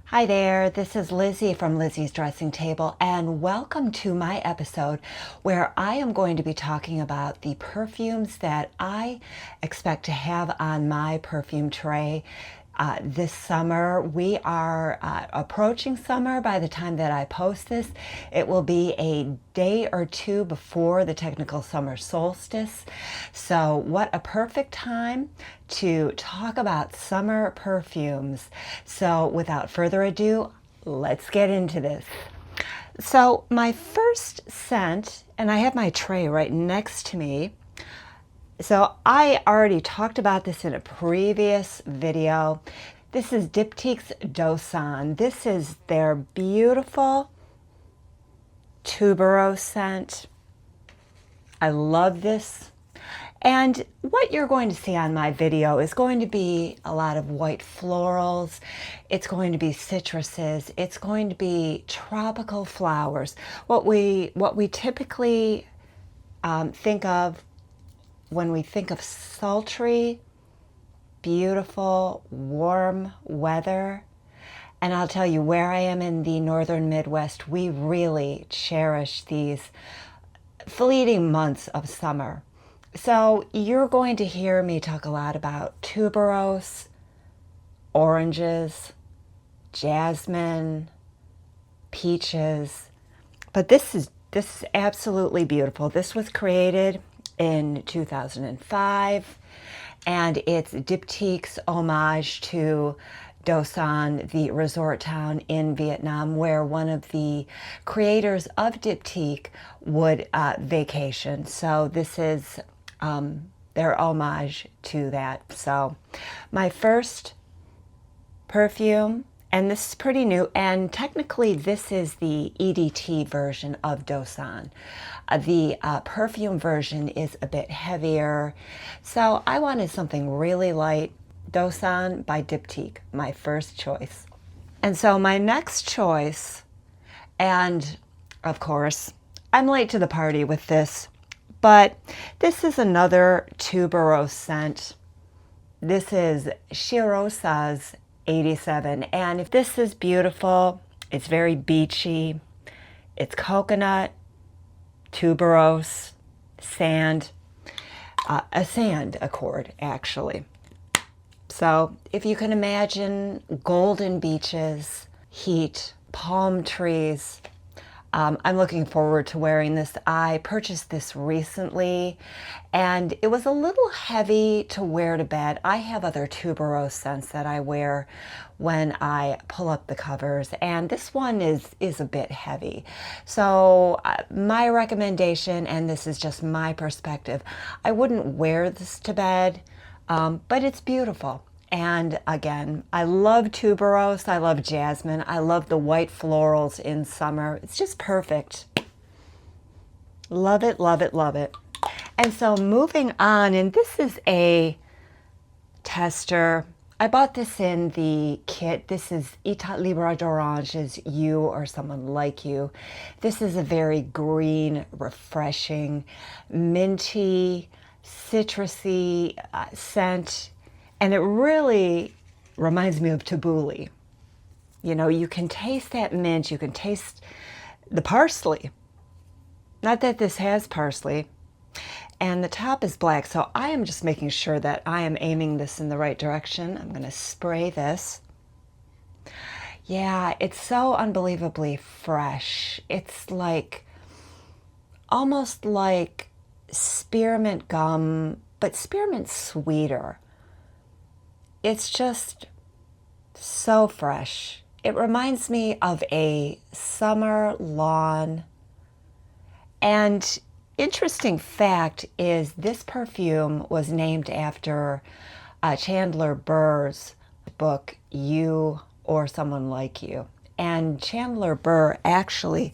Hi there, this is Lizzie from Lizzie's Dressing Table, and welcome to my episode where I am going to be talking about the perfumes that I expect to have on my perfume tray this summer. We are approaching summer by the time that I post this. It will be a day or two before the technical summer solstice. So what a perfect time to talk about summer perfumes. So without further ado, let's get into this. So my first scent, and I have my tray right next to me. So I already talked about this in a previous video. This is Diptyque Do Son. This is their beautiful tuberose scent. I love this. And what you're going to see on my video is going to be a lot of white florals. It's going to be citruses. It's going to be tropical flowers. What we typically think of when we think of sultry, beautiful, warm weather. And I'll tell you, where I am in the northern Midwest, we really cherish these fleeting months of summer. So you're going to hear me talk a lot about tuberose, oranges, jasmine, peaches. But this is absolutely beautiful. This was created in 2005, and it's Diptyque's homage to Do Son, the resort town in Vietnam, where one of the creators of Diptyque would vacation. So this is their homage to that. So my first perfume, and this is pretty new, and technically this is the EDT version of Do Son. The perfume version is a bit heavier, so I wanted something really light. Do Son by Diptyque, my first choice. And so my next choice, and of course, I'm late to the party with this, but this is another tuberose scent. This is Cheirosa's 87, and if this is beautiful, it's very beachy. It's coconut, tuberose, sand, a sand accord actually. So if you can imagine golden beaches, heat, palm trees, I'm looking forward to wearing this. I purchased this recently, and it was a little heavy to wear to bed. I have other tuberose scents that I wear when I pull up the covers, and this one is a bit heavy. So my recommendation, and this is just my perspective, I wouldn't wear this to bed, but it's beautiful. And again, I love tuberose, I love jasmine, I love the white florals in summer. It's just perfect. Love it, love it, love it. And so moving on, and this is a tester. I bought this in the kit. This is Etat Libre d'Oranges, You or Someone Like You. This is a very green, refreshing, minty, citrusy scent. And it really reminds me of tabbouleh. You know, you can taste that mint, you can taste the parsley. Not that this has parsley. And the top is black, so I am just making sure that I am aiming this in the right direction. I'm going to spray this. Yeah, it's so unbelievably fresh. It's like, almost like spearmint gum, but spearmint sweeter. It's just so fresh. It reminds me of a summer lawn. And interesting fact is this perfume was named after Chandler Burr's book, You or Someone Like You. And Chandler Burr actually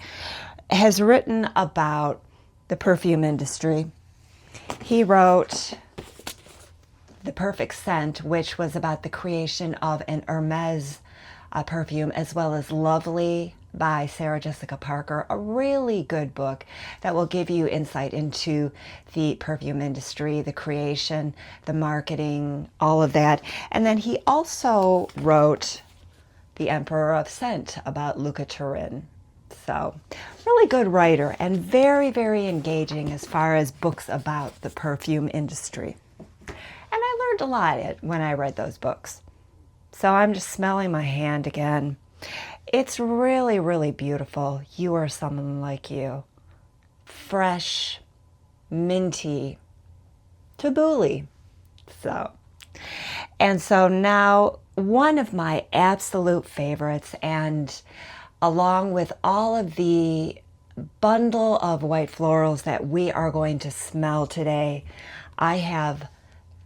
has written about the perfume industry. He wrote The Perfect Scent, which was about the creation of an Hermes perfume, as well as Lovely by Sarah Jessica Parker, a really good book that will give you insight into the perfume industry, the creation, the marketing, all of that. And then he also wrote The Emperor of Scent about Luca Turin. So, really good writer and very, very engaging as far as books about the perfume industry. And I learned a lot when I read those books. So I'm just smelling my hand again. It's really, really beautiful. You Are Someone Like You. Fresh, minty, tabbouleh. So now one of my absolute favorites, and along with all of the bundle of white florals that we are going to smell today, I have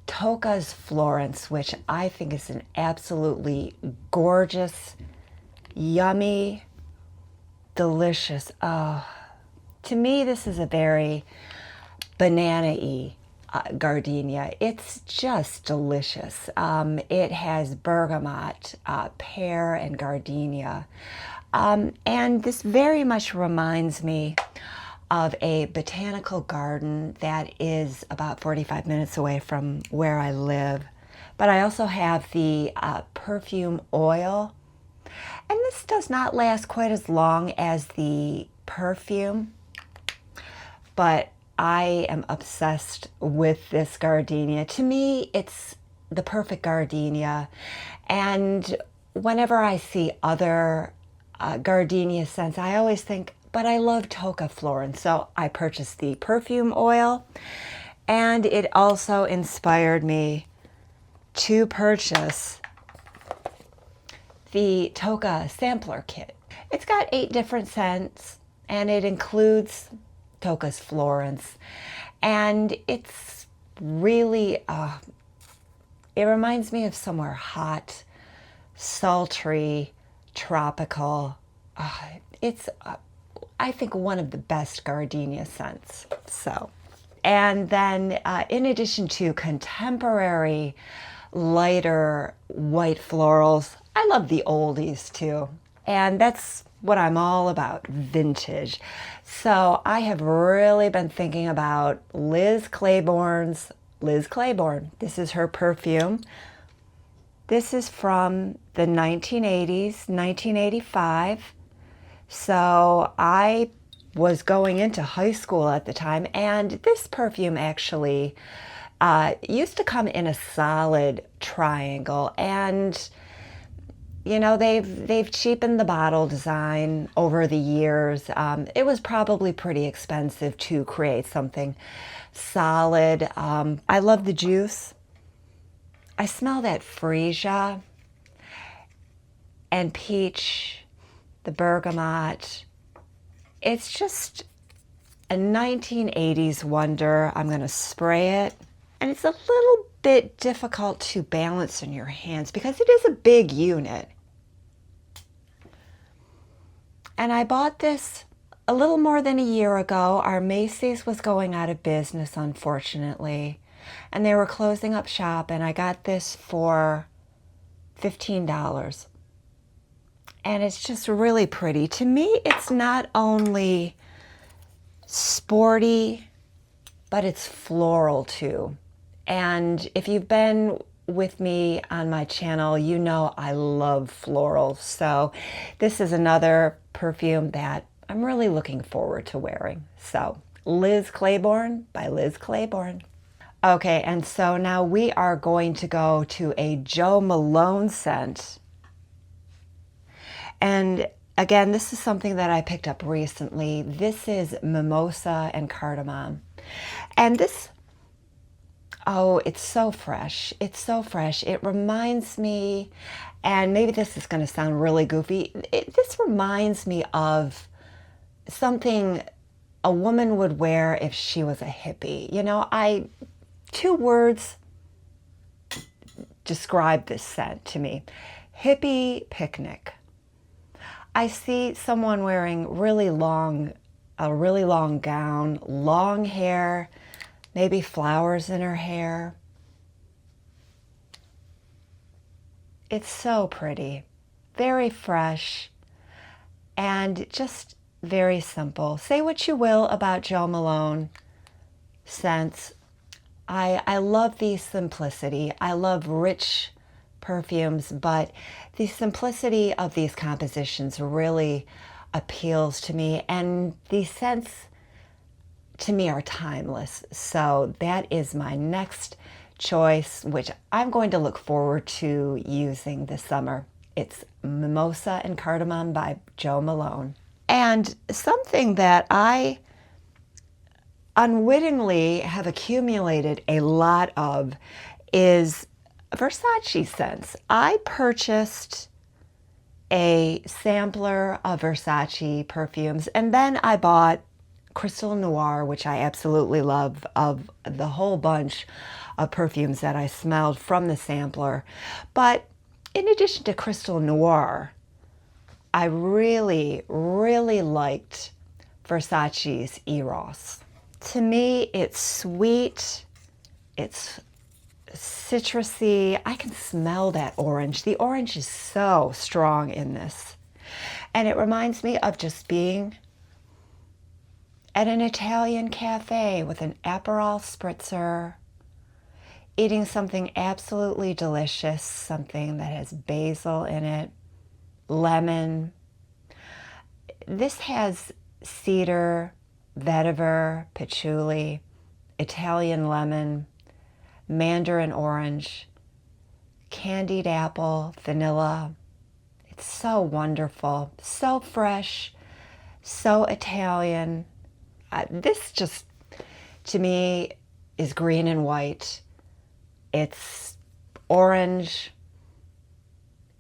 Tocca Florence, which I think is an absolutely gorgeous, yummy, delicious. Oh, to me, this is a very banana-y gardenia. It's just delicious. It has bergamot, pear, and gardenia. And this very much reminds me of a botanical garden that is about 45 minutes away from where I live. But I also have the perfume oil. And this does not last quite as long as the perfume, but I am obsessed with this gardenia. To me, it's the perfect gardenia. And whenever I see other gardenia scents, I always think, but I love Tocca Florence. So I purchased the perfume oil, and it also inspired me to purchase the Tocca sampler kit. It's got 8 different scents, and it includes Tocca Florence, and it's really, it reminds me of somewhere hot, sultry, tropical. It's, I think, one of the best gardenia scents. So, and then in addition to contemporary, lighter white florals, I love the oldies too. And that's what I'm all about, vintage. So I have really been thinking about Liz Claiborne. This is her perfume. This is from the 1980s, 1985. So I was going into high school at the time, and this perfume actually used to come in a solid triangle, and you know, they've cheapened the bottle design over the years. It was probably pretty expensive to create something solid. I love the juice. I smell that freesia and peach, the bergamot. It's just a 1980s wonder. I'm going to spray it. And it's a little bit difficult to balance in your hands because it is a big unit. And I bought this a little more than a year ago. Our Macy's was going out of business, unfortunately, and they were closing up shop, and I got this for $15. And it's just really pretty. To me, it's not only sporty, but it's floral too. And if you've been with me on my channel, you know I love florals. So this is another perfume that I'm really looking forward to wearing. So Liz Claiborne by Liz Claiborne. Okay, and so now we are going to go to a Jo Malone scent. And again, this is something that I picked up recently. This is Mimosa and Cardamom. And this, oh, it's so fresh. It's so fresh. It reminds me, and maybe this is going to sound really goofy, this reminds me of something a woman would wear if she was a hippie. You know, 2 words describe this scent to me. Hippie picnic. I see someone wearing a really long gown, long hair, maybe flowers in her hair. It's so pretty, very fresh, and just very simple. Say what you will about Jo Malone scents. I love the simplicity. I love rich perfumes, but the simplicity of these compositions really appeals to me, and the scents to me are timeless. So that is my next choice, which I'm going to look forward to using this summer. It's Mimosa and Cardamom by Jo Malone. And something that I unwittingly have accumulated a lot of is Versace scents. I purchased a sampler of Versace perfumes, and then I bought Crystal Noir, which I absolutely love, of the whole bunch of perfumes that I smelled from the sampler. But in addition to Crystal Noir, I really, really liked Versace's Eros. To me, it's sweet, it's citrusy. I can smell that orange. The orange is so strong in this. And it reminds me of just being at an Italian cafe with an Aperol spritzer, eating something absolutely delicious, something that has basil in it, lemon. This has cedar, vetiver, patchouli, Italian lemon, mandarin orange, candied apple, vanilla. It's so wonderful, so fresh, so Italian. This just, to me, is green and white. It's orange.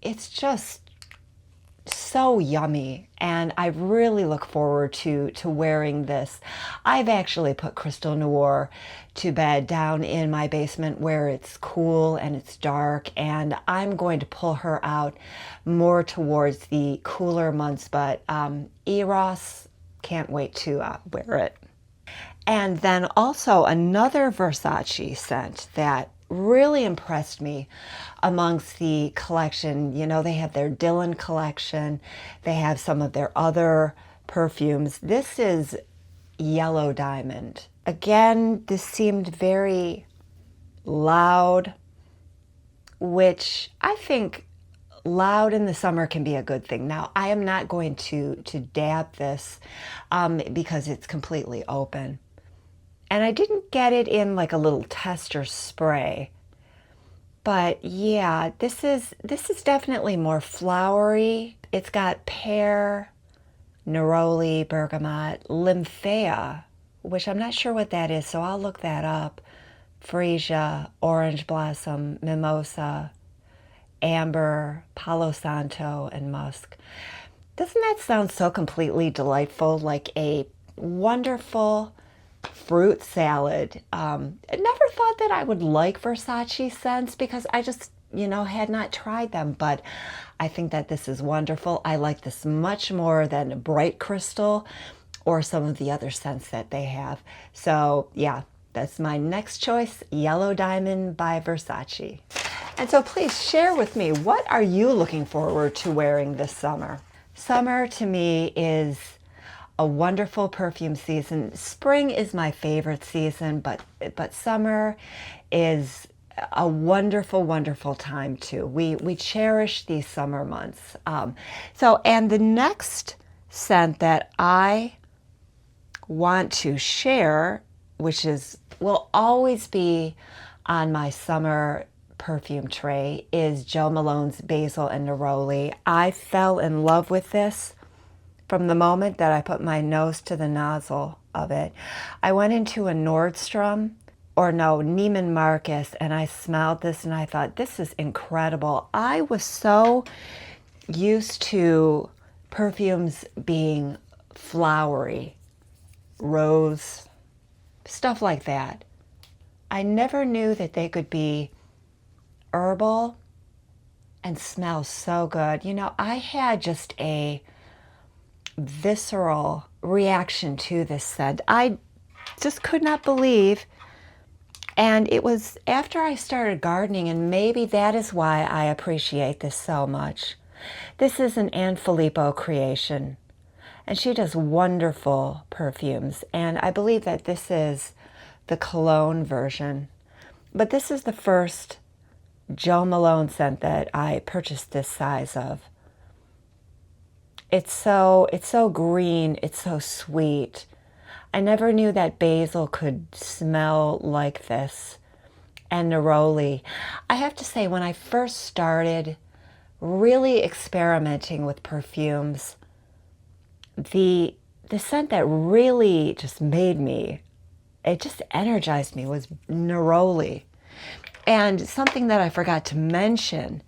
It's just so yummy, and I really look forward to wearing this. I've actually put Crystal Noir to bed down in my basement where it's cool and it's dark, and I'm going to pull her out more towards the cooler months, but Eros, can't wait to wear it. And then also another Versace scent that really impressed me amongst the collection. You know, they have their Dylan collection. They have some of their other perfumes. This is Yellow Diamond. Again, this seemed very loud, which I think loud in the summer can be a good thing. Now, I am not going to dab this because it's completely open. And I didn't get it in like a little tester spray. But yeah, this is definitely more flowery. It's got pear, neroli, bergamot, lymphea, which I'm not sure what that is, so I'll look that up. Freesia, orange blossom, mimosa, amber, palo santo, and musk. Doesn't that sound so completely delightful? Like a wonderful fruit salad. I never thought that I would like Versace scents because I just, had not tried them, but I think that this is wonderful. I like this much more than Bright Crystal or some of the other scents that they have. So yeah, that's my next choice, Yellow Diamond by Versace. And so please share with me, what are you looking forward to wearing this summer? Summer to me is a wonderful perfume season. Spring is my favorite season, but summer is a wonderful, wonderful time too. We cherish these summer months. And the next scent that I want to share, which will always be on my summer perfume tray, is Jo Malone's Basil and Neroli. I fell in love with this from the moment that I put my nose to the nozzle of it. I went into a Neiman Marcus, and I smelled this and I thought, this is incredible. I was so used to perfumes being flowery, rose, stuff like that. I never knew that they could be herbal and smell so good. I had just a visceral reaction to this scent. I just could not believe. And it was after I started gardening, and maybe that is why I appreciate this so much. This is an Anne Filippo creation, and she does wonderful perfumes. And I believe that this is the cologne version. But this is the first Jo Malone scent that I purchased this size of. It's so green, it's so sweet. I never knew that basil could smell like this. And neroli. I have to say, when I first started really experimenting with perfumes, the scent that really just made me, it just energized me, was neroli. And something that I forgot to mention,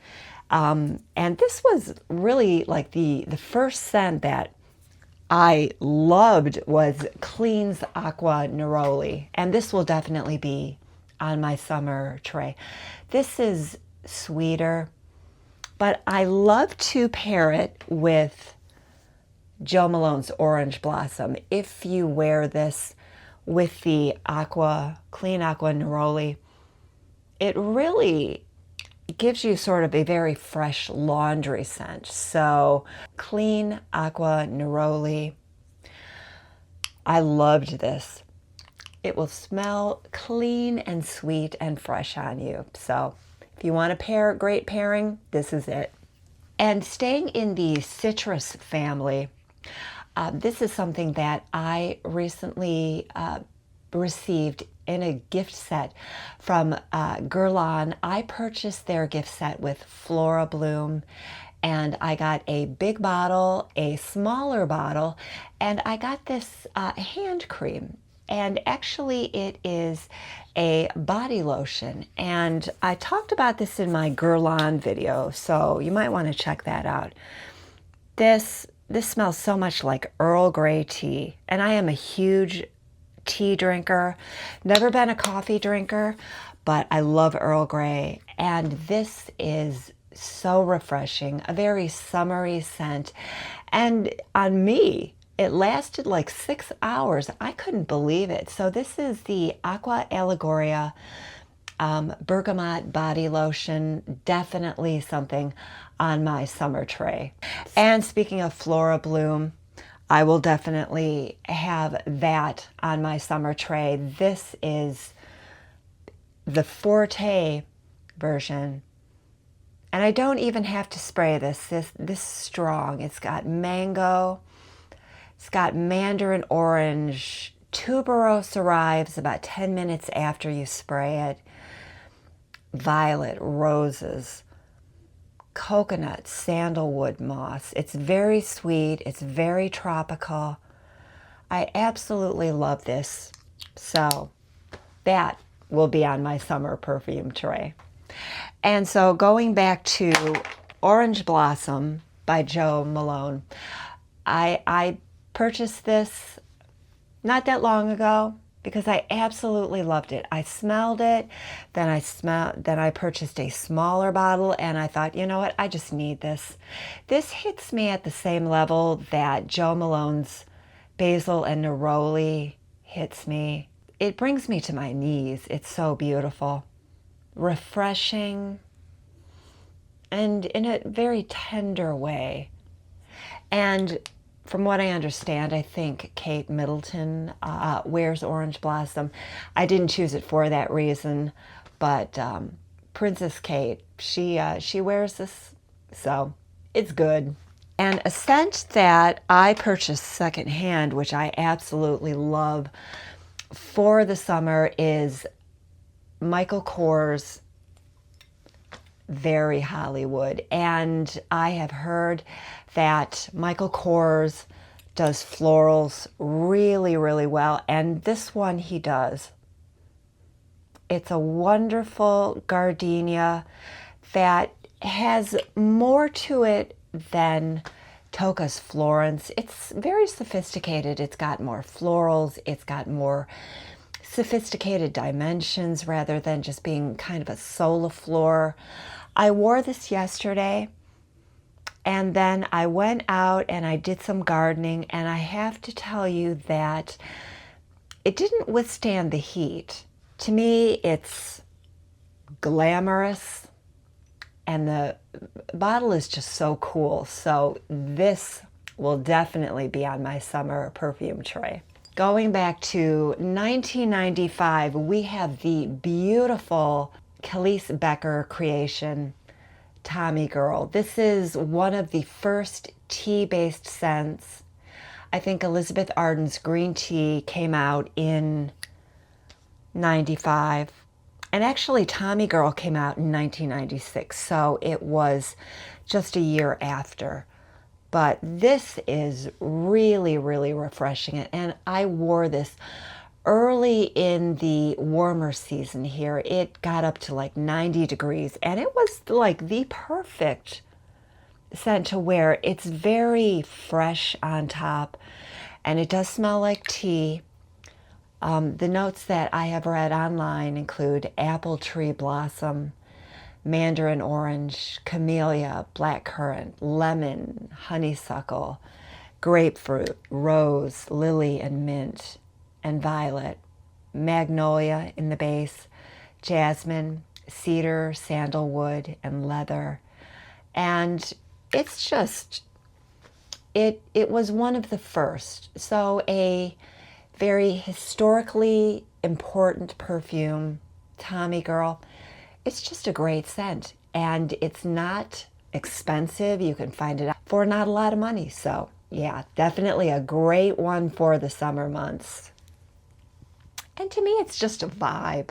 and this was really like the first scent that I loved, was Clean's Acqua Neroli. And this will definitely be on my summer tray. This is sweeter, but I love to pair it with Jo Malone's Orange Blossom. If you wear this with the Clean Acqua Neroli, it really gives you sort of a very fresh laundry scent. So Clean Acqua Neroli, I loved this. It will smell clean and sweet and fresh on you. So if you want a great pairing, this is it. And staying in the citrus family, this is something that I recently received in a gift set from Guerlain. I purchased their gift set with Florabloom, and I got a big bottle, a smaller bottle, and I got this hand cream. And actually it is a body lotion. And I talked about this in my Guerlain video, so you might want to check that out. This smells so much like Earl Grey tea. And I am a huge tea drinker. Never been a coffee drinker, but I love Earl Grey. And this is so refreshing, a very summery scent. And on me, it lasted like 6 hours. I couldn't believe it. So this is the Acqua Allegoria Bergamot body lotion. Definitely something on my summer tray. And speaking of Florabloom, I will definitely have that on my summer tray. This is the Forte version. And I don't even have to spray this. This is strong. It's got mango. It's got mandarin orange. Tuberose arrives about 10 minutes after you spray it. Violet, roses, coconut, sandalwood moss. It's very sweet. It's very tropical. I absolutely love this. So that will be on my summer perfume tray. And so going back to Orange Blossom by Jo Malone, I purchased this not that long ago because I absolutely loved it. I smelled it, then I purchased a smaller bottle, and I thought, you know what, I just need this. This hits me at the same level that Jo Malone's Basil and Neroli hits me. It brings me to my knees. It's so beautiful, refreshing, and in a very tender way. And from what I understand, I think Kate Middleton wears Orange Blossom. I didn't choose it for that reason, but Princess Kate, she wears this, so it's good. And a scent that I purchased secondhand, which I absolutely love for the summer, is Michael Kors Very Hollywood. And I have heard that Michael Kors does florals really, really well. And this one he does. It's a wonderful gardenia that has more to it than Tocca's Florence. It's very sophisticated. It's got more florals. It's got more sophisticated dimensions rather than just being kind of a soliflor. I wore this yesterday, and then I went out and I did some gardening, and I have to tell you that it didn't withstand the heat. To me, it's glamorous, and the bottle is just so cool. So this will definitely be on my summer perfume tray. Going back to 1995, we have the beautiful Khalees Becker creation, Tommy Girl. This is one of the first tea-based scents. I think Elizabeth Arden's green tea came out in 95. And actually, Tommy Girl came out in 1996, so it was just a year after. But this is really, really refreshing. And I wore this early in the warmer season here. It got up to like 90 degrees, and it was like the perfect scent to wear. It's very fresh on top, and it does smell like tea. The notes that I have read online include apple tree blossom, mandarin orange, camellia, blackcurrant, lemon, honeysuckle, grapefruit, rose, lily, and mint, and violet, magnolia in the base, jasmine, cedar, sandalwood, and leather. And it's just, it was one of the first. So a very historically important perfume, Tommy Girl. It's just a great scent, and it's not expensive. You can find it for not a lot of money. So yeah, definitely a great one for the summer months. And to me, it's just a vibe.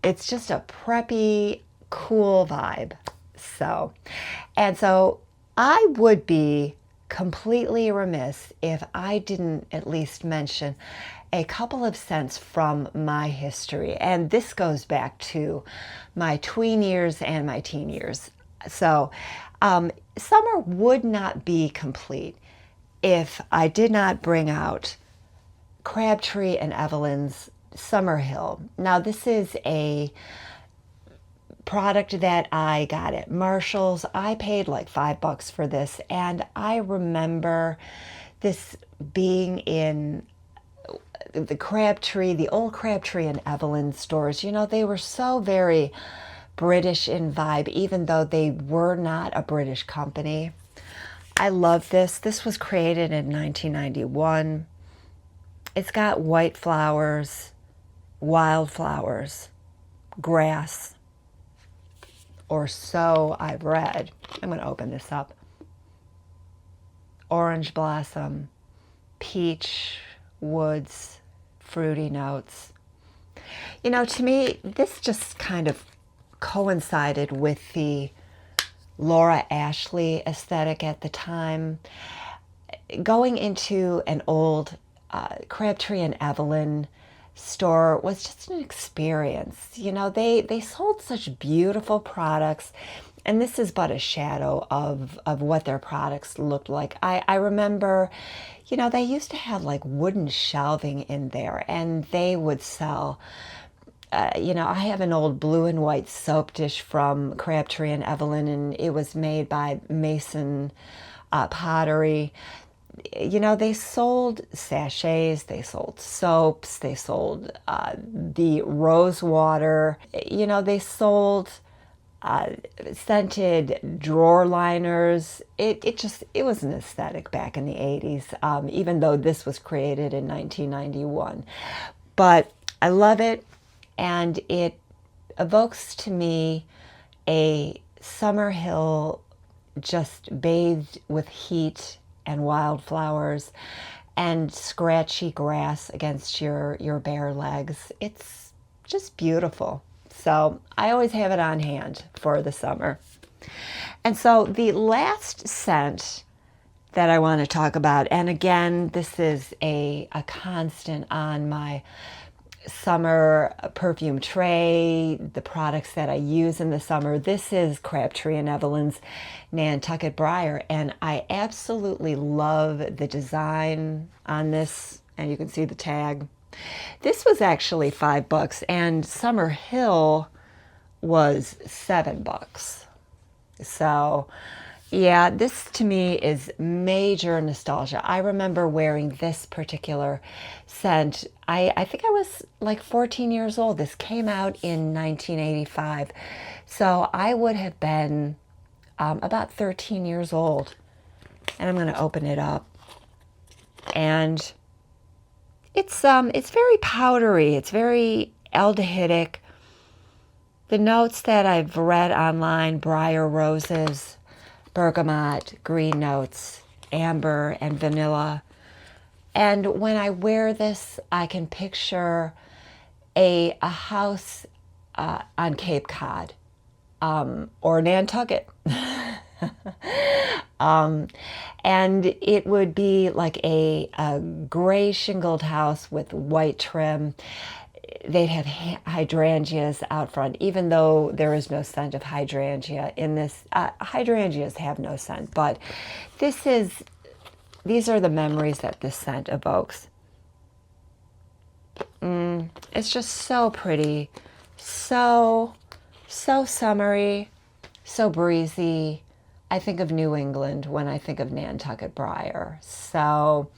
It's just a preppy, cool vibe. So I would be completely remiss if I didn't at least mention a couple of scents from my history. And this goes back to my tween years and my teen years. So summer would not be complete if I did not bring out Crabtree and Evelyn's Summer Hill. Now, this is a product that I got at Marshall's. I paid like $5 for this, and I remember this being in the Crabtree, the old Crabtree and Evelyn stores. You know, they were so very British in vibe, even though they were not a British company. I love this. This was created in 1991. It's got white flowers, wildflowers, grass, or so I've read. I'm going to open this up. Orange blossom, peach, woods, fruity notes. You know, to me, this just kind of coincided with the Laura Ashley aesthetic at the time. Going into an old Crabtree and Evelyn store was just an experience. You know, they sold such beautiful products, and this is but a shadow of what their products looked like. I remember, you know, they used to have like wooden shelving in there, and they would sell, you know, I have an old blue and white soap dish from Crabtree and Evelyn, and it was made by Mason Pottery. You know, they sold sachets, they sold soaps, they sold the rose water. You know, they sold scented drawer liners. It was an aesthetic back in the 80s, even though this was created in 1991. But I love it, and it evokes to me a summer hill just bathed with heat and wildflowers and scratchy grass against your bare legs. It's just beautiful. So I always have it on hand for the summer. And so the last scent that I want to talk about, and again, this is a constant on my summer perfume tray, the products that I use in the summer. This is Crabtree and Evelyn's Nantucket Briar, and I absolutely love the design on this, and you can see the tag. This was actually $5, and Summer Hill was $7. So yeah, this to me is major nostalgia. I remember wearing this particular scent. I think I was like 14 years old. This came out in 1985. So I would have been about 13 years old. And I'm going to open it up. And it's very powdery. It's very aldehydic. The notes that I've read online: Briar roses, bergamot, green notes, amber, and vanilla. And when I wear this, I can picture a house on Cape Cod or Nantucket. And it would be like a gray shingled house with white trim. They'd have hydrangeas out front, even though there is no scent of hydrangea in this. Hydrangeas have no scent, but these are the memories that this scent evokes. It's just so pretty, so summery, so breezy. I think of New England when I think of Nantucket Briar. So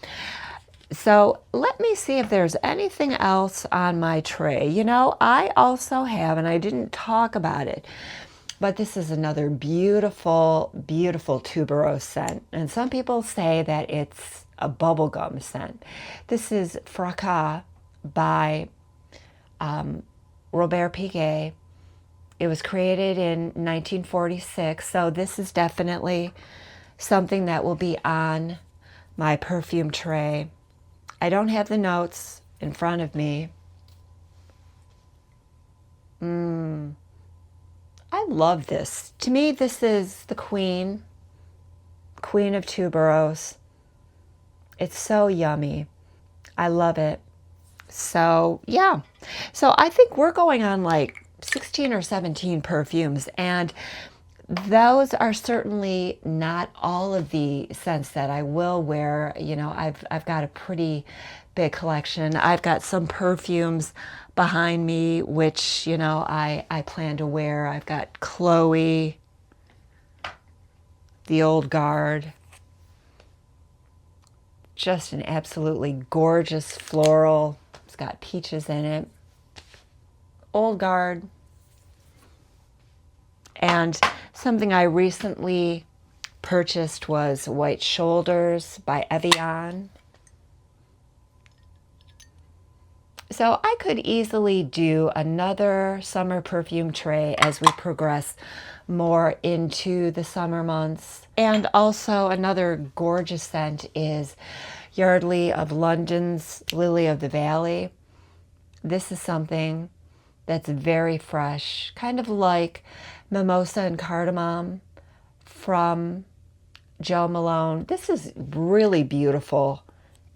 let me see if there's anything else on my tray. You know, I also have, and I didn't talk about it, but this is another beautiful, beautiful tuberose scent. And some people say that it's a bubblegum scent. This is Fracas by Robert Piguet. It was created in 1946, so this is definitely something that will be on my perfume tray. I don't have the notes in front of me. I love this. To me, this is the queen of tuberose. It's so yummy. I love it. So yeah, so I think we're going on like 16 or 17 perfumes, and those are certainly not all of the scents that I will wear. You know, I've got a pretty big collection. I've got some perfumes behind me which, you know, I plan to wear. I've got Chloe, the Old Guard, just an absolutely gorgeous floral. It's got peaches in it. Old Guard. And something I recently purchased was White Shoulders by Evelyn. So I could easily do another summer perfume tray as we progress more into the summer months. And also another gorgeous scent is Yardley of London's Lily of the Valley. This is something that's very fresh, kind of like Mimosa and Cardamom from Jo Malone. This is really beautiful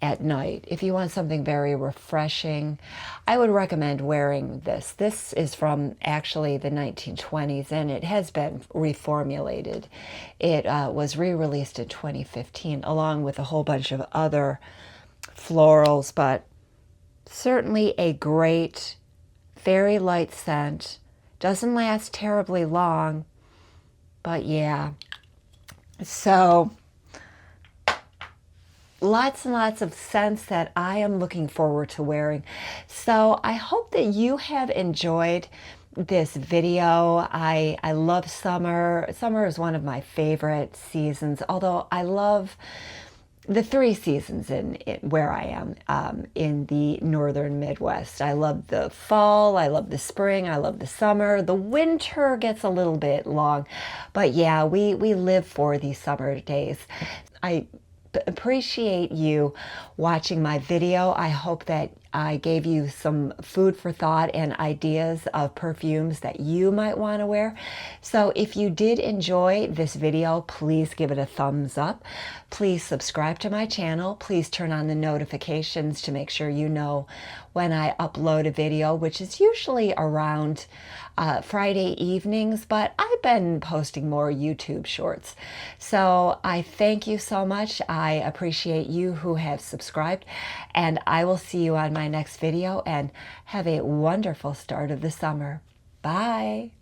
at night. If you want something very refreshing, I would recommend wearing this. This is from actually the 1920s, and it has been reformulated. It was re-released in 2015 along with a whole bunch of other florals, but certainly a great, very light scent. Doesn't last terribly long, but yeah. So lots and lots of scents that I am looking forward to wearing. So I hope that you have enjoyed this video. I love summer. Summer is one of my favorite seasons, although I love the three seasons in where I am, in the northern Midwest. I love the fall, I love the spring, I love the summer. The winter gets a little bit long, but yeah, we live for these summer days. I appreciate you watching my video. I hope that I gave you some food for thought and ideas of perfumes that you might want to wear. So if you did enjoy this video, please give it a thumbs up. Please subscribe to my channel. Please turn on the notifications to make sure you know when I upload a video, which is usually around Friday evenings, but I've been posting more YouTube shorts. So I thank you so much. I appreciate you who have subscribed, and I will see you on my next video, and have a wonderful start of the summer. Bye.